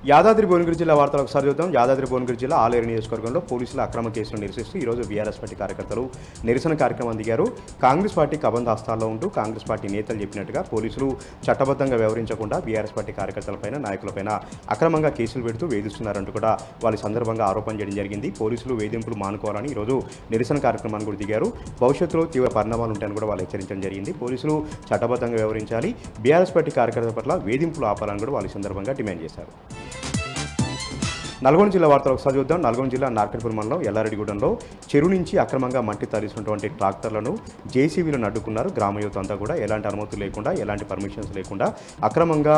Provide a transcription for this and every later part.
యాదాద్రి భువనగిరి జిల్లా వార్తలు ఒకసారి చూద్దాం. యాదాద్రి భువనగిరి జిల్లా ఆలేరు నియోజకవర్గంలో పోలీసుల అక్రమ కేసులను నిరసిస్తూ ఈరోజు బీఆర్ఎస్ పార్టీ కార్యకర్తలు నిరసన కార్యక్రమం దిగారు. కాంగ్రెస్ పార్టీ కబంధ హస్తాల్లో ఉంటూ కాంగ్రెస్ పార్టీ నేతలు చెప్పినట్టుగా పోలీసులు చట్టబద్ధంగా వ్యవహరించకుండా బీఆర్ఎస్ పార్టీ కార్యకర్తలపైన నాయకులపైన అక్రమంగా కేసులు పెడుతూ వేధిస్తున్నారంటూ కూడా వాళ్ళ సందర్భంగా ఆరోపణ చేయడం జరిగింది. పోలీసులు వేధింపులు మానుకోవాలని ఈరోజు నిరసన కార్యక్రమాన్ని కూడా దిగారు. భవిష్యత్తులో తీవ్ర పరిణామాలు ఉంటాయని కూడా వాళ్ళు హెచ్చరించడం జరిగింది. పోలీసులు చట్టబద్ధంగా వ్యవహరించాలి, బీఆర్ఎస్ పార్టీ కార్యకర్తల పట్ల వేధింపులు ఆపాలని కూడా వాళ్ళ సందర్భంగా డిమాండ్ చేశారు. నల్గొండ జిల్లా వార్తలు ఒకసారి చూద్దాం. నల్గొండ జిల్లా నార్కట్పూర్ మండలం ఎల్లారెడ్డిగూడెంలో చెరువు నుంచి అక్రమంగా మట్టి తరలిస్తున్నటువంటి ట్రాక్టర్లను జేసీబీలను అడ్డుకున్నారు. గ్రామ యువత అంతా కూడా ఎలాంటి అనుమతులు లేకుండా, ఎలాంటి పర్మిషన్స్ లేకుండా అక్రమంగా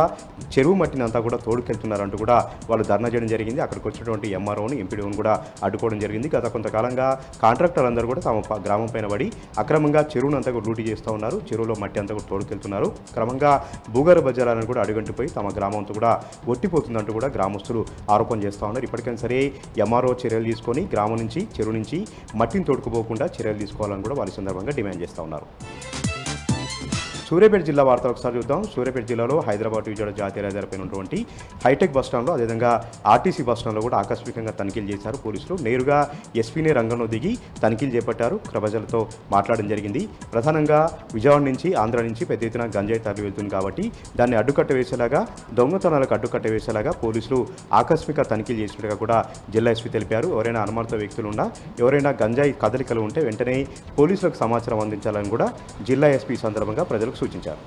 చెరువు మట్టిని అంతా కూడా తోడుకెళ్తున్నారంటూ కూడా వాళ్ళు ధర్నా చేయడం జరిగింది. అక్కడికి వచ్చినటువంటి ఎంఆర్ఓని, ఎంపీడీఓని కూడా అడ్డుకోవడం జరిగింది. గత కొంతకాలంగా కాంట్రాక్టర్ అందరూ కూడా తమ గ్రామం పైన పడి అక్రమంగా చెరువును అంతా కూడా లూటీ చేస్తూ ఉన్నారు. చెరువులో మట్టి అంతా కూడా తోడుకెళ్తున్నారు. క్రమంగా భూగర్భ జలాలను కూడా అడుగంటిపోయి తమ గ్రామం అంతా కూడా ఒట్టిపోతుందంటూ కూడా గ్రామస్తులు ఆరోపణ చేస్తూ ఉన్నారు. ఇప్పటికైనా సరే ఎంఆర్ఓ చర్యలు తీసుకొని గ్రామం నుంచి, చెరువు నుంచి మట్టిని తోడుకుపోకుండా చర్యలు తీసుకోవాలని కూడా వాళ్ళ సందర్భంగా డిమాండ్ చేస్తూ ఉన్నారు. సూర్యాపేట జిల్లా వార్త ఒకసారి చూద్దాం. సూర్యాపేట జిల్లాలో హైదరాబాద్ విజయవాడ జాతీయ రహదారిపై ఉన్నటువంటి హైటెక్ బస్టాండ్లో, అదేవిధంగా ఆర్టీసీ బస్టాండ్లో కూడా ఆకస్మికంగా తనిఖీలు చేశారు పోలీసులు. నేరుగా ఎస్పీనే రంగంలో దిగి తనిఖీలు చేపట్టారు. ప్రజలతో మాట్లాడడం జరిగింది. ప్రధానంగా విజయవాడ నుంచి, ఆంధ్ర నుంచి పెద్ద ఎత్తున గంజాయి తరలి వెళ్తుంది కాబట్టి దాన్ని అడ్డుకట్ట వేసేలాగా, దొంగతనాలకు అడ్డుకట్ట వేసేలాగా పోలీసులు ఆకస్మిక తనిఖీలు చేసినట్టుగా కూడా జిల్లా ఎస్పీ తెలిపారు. ఎవరైనా అనుమానిత వ్యక్తులు ఉన్నా, ఎవరైనా గంజాయి కదలికలు ఉంటే వెంటనే పోలీసులకు సమాచారం అందించాలని కూడా జిల్లా ఎస్పీ సందర్భంగా ప్రజలకు సూచించారు.